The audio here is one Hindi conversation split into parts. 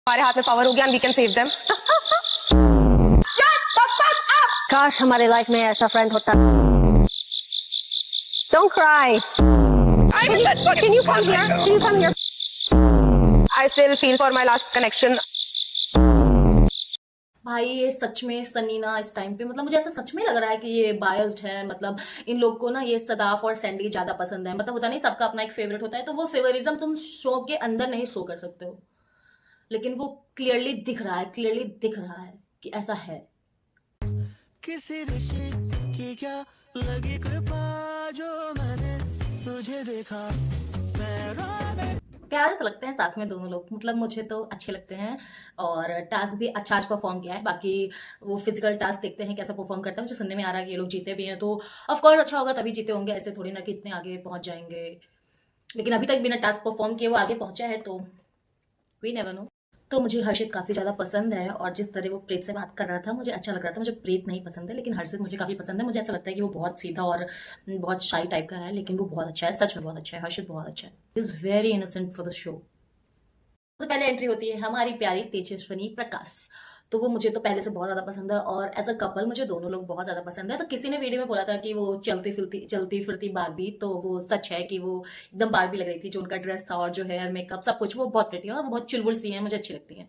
हमारे हाथ में पावर हो गया and we can save them. काश हमारे लाइफ में ऐसा फ्रेंड होता। Don't cry. Can you come here? Can you come here? I still feel for my last connection. भाई ये सच में सनीना इस टाइम पे मतलब मुझे ऐसा सच में लग रहा है कि ये बायस्ड है। मतलब इन लोग को ना ये सदाफ और सैंडी ज्यादा पसंद है। मतलब होता नहीं, सबका अपना एक फेवरेट होता है, तो वो फेवरिज्म तुम शो के अंदर नहीं शो कर सकते हो, लेकिन वो क्लियरली दिख रहा है, क्लियरली दिख रहा है कि ऐसा है। किसी ऋषि की क्या लगी कृपा जो मैंने तुझे देखा। प्यारे तो लगते हैं साथ में दोनों लोग, मतलब मुझे तो अच्छे लगते हैं। और टास्क भी अच्छा आज परफॉर्म किया है। बाकी वो फिजिकल टास्क देखते हैं कैसा परफॉर्म करता है। मुझे सुनने में आ रहा है कि ये लोग जीते भी हैं, तो ऑफकोर्स अच्छा होगा तभी जीते होंगे। ऐसे थोड़ी ना कि इतने आगे पहुंच जाएंगे, लेकिन अभी तक बिना टास्क परफॉर्म किए वो आगे पहुंचा है, तो वी नेवर नो। तो मुझे हर्षित काफ़ी ज़्यादा पसंद है, और जिस तरह वो प्रीत से बात कर रहा था मुझे अच्छा लग रहा था। मुझे प्रीत नहीं पसंद है, लेकिन हर्षित मुझे काफ़ी पसंद है। मुझे ऐसा लगता है कि वो बहुत सीधा और बहुत शाई टाइप का है, लेकिन वो बहुत अच्छा है, सच में बहुत अच्छा है। हर्षित बहुत अच्छा है, is very innocent for the show. सबसे पहले एंट्री होती है हमारी प्यारी तेजस्विनी प्रकाश। तो वो मुझे तो पहले से बहुत ज़्यादा पसंद है, और एज अ कपल मुझे दोनों लोग बहुत ज़्यादा पसंद है। तो किसी ने वीडियो में बोला था कि वो चलती फिरती बारबी, तो वो सच है कि वो एकदम बारबी लग रही थी। जो उनका ड्रेस था और जो हेयर मेकअप सब कुछ, वो बहुत प्रिटी है और वो बहुत चुलबुल सी है, मुझे अच्छी लगती है।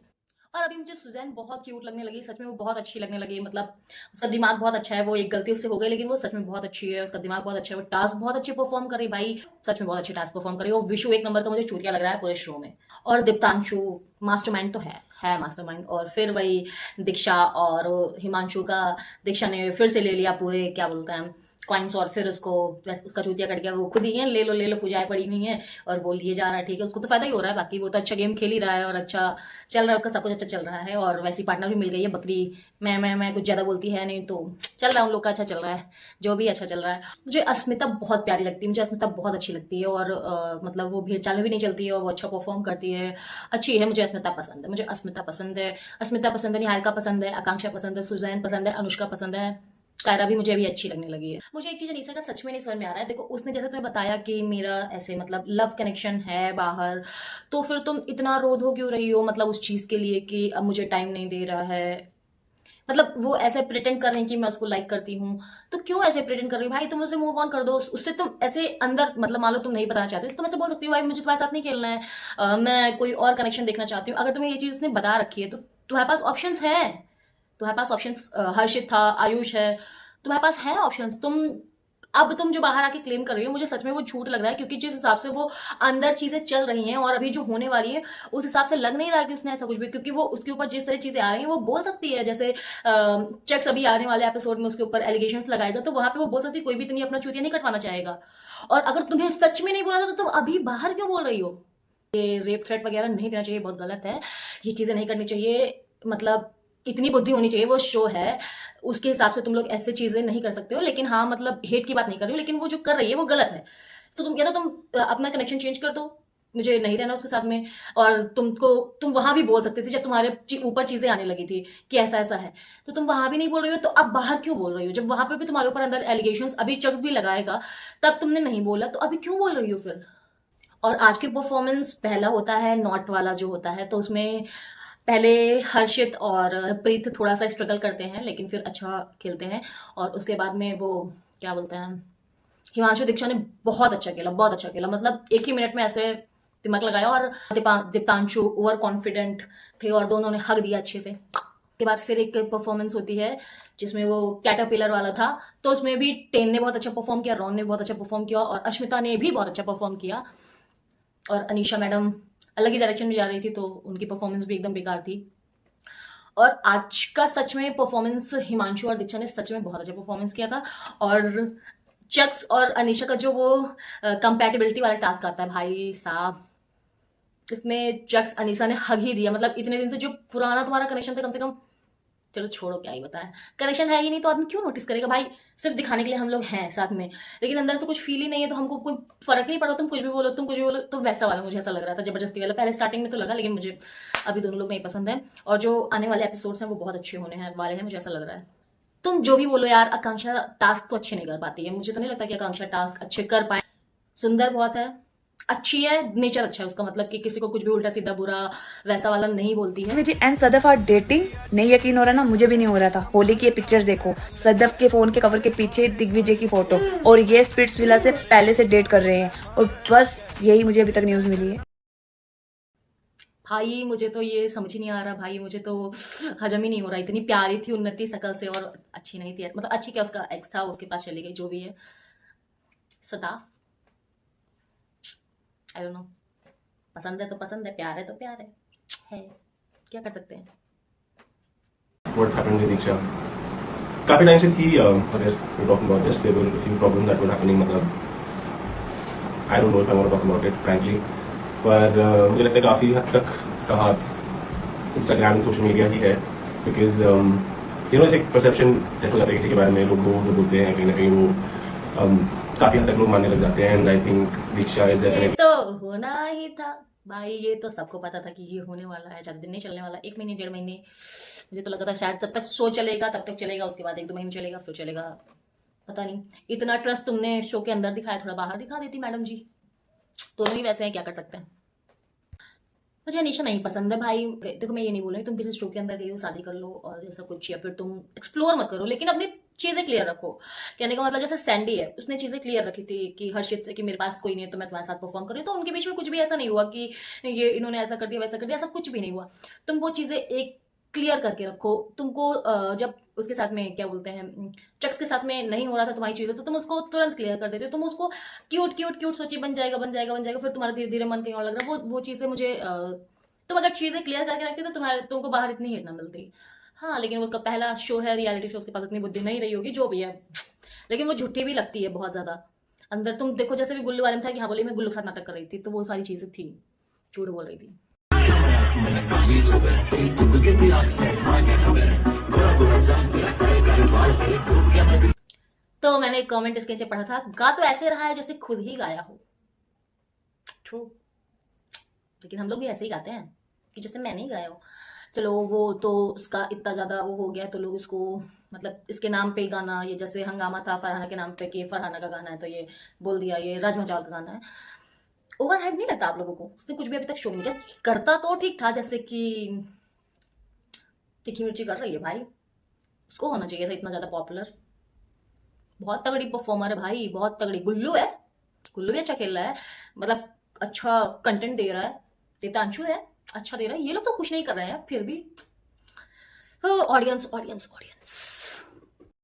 और अभी मुझे सुजैन बहुत क्यूट लगने लगी, सच में वो बहुत अच्छी लगने लगी। मतलब उसका दिमाग बहुत अच्छा है। वो एक गलती उससे हो गई, लेकिन वो सच में बहुत अच्छी है, उसका दिमाग बहुत अच्छा है। वो टास्क बहुत अच्छी परफॉर्म कर रही भाई, सच में बहुत अच्छी टास्क परफॉर्म कर रही है। वो विशु एक नंबर का मुझे चूतिया लग रहा है पूरे शो में। और दीप्तांशु मास्टरमाइंड तो है मास्टरमाइंड। और फिर वही दीक्षा और हिमांशु का, दीक्षा ने फिर से ले लिया पूरे क्या बोलते हैं कॉइन्स, और फिर उसको उसका चूतिया कट गया। वो खुद ही है, ले लो पूजाएं पड़ी हुई हैं और वो लिए जा रहा है। ठीक है, उसको तो फायदा ही हो रहा है। बाकी वो तो अच्छा गेम खेल ही रहा है और अच्छा चल रहा है, उसका सब कुछ अच्छा चल रहा है। और वैसी पार्टनर भी मिल गई है बकरी। मैं कुछ ज्यादा बोलती है नहीं, तो चल रहा है उन लोग का, अच्छा चल रहा है, जो भी अच्छा चल रहा है। मुझे अस्मिता बहुत प्यारी लगती है, मुझे अस्मिता बहुत अच्छी लगती है। और मतलब वो भेड़ चाल में भी नहीं चलती है और वो अच्छा परफॉर्म करती है, अच्छी है। मुझे अस्मिता पसंद है, मुझे अस्मिता पसंद है, अस्मिता पसंद है, निहारिका पसंद है, आकांक्षा पसंद है, सुजैन पसंद है, अनुष्का पसंद है, कायरा भी मुझे अभी अच्छी लगने लगी है। मुझे एक चीज अनीसा का सच में नहीं समझ में आ रहा है। देखो, उसने जैसे तुम्हें बताया कि मेरा ऐसे मतलब लव कनेक्शन है बाहर, तो फिर तुम इतना रोध हो क्यों रही हो मतलब उस चीज के लिए कि अब मुझे टाइम नहीं दे रहा है। मतलब वो ऐसे प्रिटेंड कर रही है कि मैं उसको लाइक करती हूँ, तो क्यों ऐसे प्रिटेंड कर रही हो भाई? तुम उससे मूव ऑन कर दो। उससे तुम ऐसे अंदर मतलब मान लो तुम नहीं बताना चाहते, तो तुम ऐसे बोल सकती हो भाई मुझे तुम्हारे साथ नहीं खेलना है, मैं कोई और कनेक्शन देखना चाहती हूँ। अगर तुम्हें ये चीज उसने बता रखी है, तो तुम्हारे पास ऑप्शंस है। तुम्हारे पास ऑप्शंस हर्षित था, आयुष है, तुम्हारे पास है ऑप्शंस। अब तुम जो बाहर आके क्लेम कर रही हो, मुझे सच में वो झूठ लग रहा है, क्योंकि जिस हिसाब से वो अंदर चीजें चल रही हैं और अभी जो होने वाली है उस हिसाब से लग नहीं रहा है कि उसने ऐसा कुछ भी। क्योंकि वो उसके ऊपर जिस तरह चीजें आ रही हैं वो बोल सकती है। जैसे चेक्स अभी आने वाले एपिसोड में उसके ऊपर एलिगेशंस लगाएगा, तो वहां पे वो बोल सकती है कोई भी इतनी अपना चूतिया नहीं कटवाना चाहेगा। और अगर तुम्हें सच में नहीं बोला था, तो तुम अभी बाहर क्यों बोल रही हो? ये रेप थ्रेट वगैरह नहीं देना चाहिए, बहुत गलत है, ये चीजें नहीं करनी चाहिए। मतलब इतनी बुद्धि होनी चाहिए, वो शो है उसके हिसाब से तुम लोग ऐसे चीजें नहीं कर सकते हो। लेकिन हाँ, मतलब हेट की बात नहीं कर रही हो, लेकिन वो जो कर रही है वो गलत है। तो तुम या तो तुम अपना कनेक्शन चेंज कर दो, मुझे नहीं रहना उसके साथ में। और तुम वहां भी बोल सकते थे जब तुम्हारे ऊपर चीजें आने लगी थी कि ऐसा ऐसा है, तो तुम वहां भी नहीं बोल रही हो, तो अब बाहर क्यों बोल रही हो? जब वहां पर भी तुम्हारे ऊपर अंदर एलिगेशंस अभी चक्स भी लगाएगा, तब तुमने नहीं बोला, तो अभी क्यों बोल रही हो फिर? और आज की परफॉर्मेंस पहला होता है नॉट वाला जो होता है, तो उसमें पहले हर्षित और प्रीत थोड़ा सा स्ट्रगल करते हैं, लेकिन फिर अच्छा खेलते हैं। और उसके बाद में वो क्या बोलते हैं, हिमांशु दीक्षा ने बहुत अच्छा खेला, बहुत अच्छा खेला। मतलब एक ही मिनट में ऐसे दिमाग लगाया। और दीप्तांशु ओवर कॉन्फिडेंट थे और दोनों ने हक दिया अच्छे से। के बाद फिर एक परफॉर्मेंस होती है जिसमें वो कैटरपिलर वाला था, तो उसमें भी टेन ने बहुत अच्छा परफॉर्म किया, रॉन ने बहुत अच्छा परफॉर्म किया और अश्मिता ने भी बहुत अच्छा परफॉर्म किया। और अनीशा मैडम अलग ही डायरेक्शन में जा रही थी, तो उनकी परफॉर्मेंस भी एकदम बेकार थी। और आज का सच में परफॉर्मेंस हिमांशु और दीक्षा ने सच में बहुत अच्छा परफॉर्मेंस किया था। और चक्स और अनीशा का जो वो कंपैटिबिलिटी वाला टास्क आता है भाई साहब, इसमें चक्स अनीशा ने हग ही दिया। मतलब इतने दिन से जो पुराना तुम्हारा कनेक्शन था, कम से कम, चलो छोड़ो क्या ही बताएं, कनेक्शन है ही नहीं तो आदमी क्यों नोटिस करेगा भाई? सिर्फ दिखाने के लिए हम लोग हैं साथ में, लेकिन अंदर से कुछ फील ही नहीं है, तो हमको कोई फर्क नहीं पड़ा। तुम कुछ भी बोलो, तुम कुछ भी बोलो, तो वैसा वाला मुझे ऐसा लग रहा था, जबरदस्ती वाला। पहले स्टार्टिंग में तो लगा, लेकिन मुझे अभी दोनों लोग नहीं पसंद है। और जो आने वाले एपिसोड्स हैं वो बहुत अच्छे होने हैं वाले हैं, मुझे ऐसा लग रहा है। तुम जो भी बोलो यार, आकांक्षा टास्क तो अच्छे नहीं कर पाती है। मुझे तो नहीं लगता कि आकांक्षा टास्क अच्छे कर पाए। सुंदर बहुत है, अच्छी है, नेचर अच्छा है उसका, मतलब कि किसी को कुछ भी उल्टा सीधा बुरा वैसा वाला नहीं बोलती है। जी एंड सदफ आर डेटिंग, नहीं यकीन हो रहा ना, मुझे भी नहीं हो रहा था। होली की ये पिक्चर्स देखो, सदफ के फोन के कवर के पीछे दिग्विजय की फोटो, और ये स्पिट्स विला से पहले से डेट कर रहे हैं, और बस यही मुझे अभी तक न्यूज मिली है। भाई मुझे तो ये समझ ही नहीं आ रहा भाई, मुझे तो हजम ही नहीं हो रहा। इतनी प्यारी थी उन्नति शकल से और अच्छी नहीं थी, मतलब अच्छी क्या, उसका एक्स था उसके पास चली गई, जो भी है। सदाफ आई डोंट नो, पसंद है तो पसंद है, प्यार है तो प्यार है क्या कर सकते हैं। What happened with Diksha? काफी टाइम से थी, अगर we talking about this, there were a few problems that were happening, मतलब I don't know if I want to talk about it frankly, पर मुझे लगता है काफी हद तक इसका हाथ इंस्टाग्राम एंड सोशल मीडिया ही है, बिकॉज यू नो एक परसेप्शन सेट हो जाता है किसी के बारे में, लोग जो बोलते हैं कहीं ना कहीं वो काफी हद तक लोग मानने लग जाते हैं, and I think Diksha is ये डेफिनेटली तो होना ही था भाई, ये तो सबको पता था कि ये होने वाला है। ज्यादा दिन नहीं चलने वाला, 1 महीने 1.5 महीने, मुझे तो लगा था शायद जब तक शो चलेगा तब तक चलेगा, उसके बाद 1-2 महीने चलेगा फिर चलेगा, पता नहीं। इतना ट्रस्ट तुमने शो के अंदर दिखाया, थोड़ा बाहर दिखा देती मैडम जी। दोनों ही वैसे हैं, क्या कर सकते हैं। मुझे अनीशा नहीं पसंद है भाई। देखो मैं ये नहीं बोल रही तुम किसी शो के अंदर गई हो शादी कर लो और ऐसा कुछ, या फिर तुम एक्सप्लोर मत करो, लेकिन अपनी चीजें क्लियर रखो। कहने का मतलब जैसे सैंडी है, उसने चीजें क्लियर रखी थी कि हर्षित से कि मेरे पास कोई नहीं है तो मैं तुम्हारे साथ परफॉर्म कर रही हूँ, तो उनके बीच में कुछ भी ऐसा नहीं हुआ कि ये इन्होंने ऐसा कर दिया वैसा कर दिया, ऐसा कुछ भी नहीं हुआ। तुम वो चीजें एक क्लियर करके रखो। तुमको जब उसके साथ में क्या बोलते हैं, चक्स के साथ में नहीं हो रहा था तुम्हारी चीजें, तो तुम उसको तुरंत क्लियर कर देते हो। तुम उसको क्यूट क्यूट क्यूट सोची बन जाएगा बन जाएगा बन जाएगा, फिर तुम्हारा धीरे धीरे मन कहीं और लग रहा है। वो चीजें मुझे तुम अगर चीजें क्लियर करके रखते तो तुमको बाहर इतनी हिट ना मिलती। हाँ लेकिन उसका पहला शो है, रियलिटी शो, उसके पास इतनी बुद्धि नहीं रही होगी, जो भी है, लेकिन वो झूठी भी लगती है बहुत ज्यादा अंदर। तुम देखो जैसे भी गुल्लू वाले में था कि हाँ बोले मैं गुल्लू के साथ नाटक कर रही थी, तो वो सारी चीजें थी, झूठ बोल रही थी। तो मैंने एक कमेंट इसके नीचे पढ़ा था, गा तो ऐसे रहा है जैसे खुद ही गाया हो। ट्रू, लेकिन हम लोग भी ऐसे ही गाते हैं कि जैसे मैं नहीं गाया हूँ। चलो वो तो उसका इतना ज्यादा वो हो गया तो लोग इसको मतलब इसके नाम पे गाना, ये जैसे हंगामा था फरहाना के नाम पे कि फरहाना का गाना है तो ये बोल दिया ये राजमा चावल का गाना है। ओवर हाइप नहीं लगता आप लोगों को? उसने कुछ भी अभी तक शो नहीं किया, करता तो ठीक था, जैसे कि तीखी मिर्ची कर रही है भाई, उसको होना चाहिए था इतना ज्यादा पॉपुलर। बहुत तगड़ी परफॉर्मर है भाई, बहुत तगड़ी। गुल्लू है, गुल्लू भी अच्छा खेल रहा है, मतलब अच्छा कंटेंट दे रहा है। देतांशु है अच्छा दे रहा है, ये लोग तो कुछ नहीं कर रहे हैं फिर भी। Audience audience audience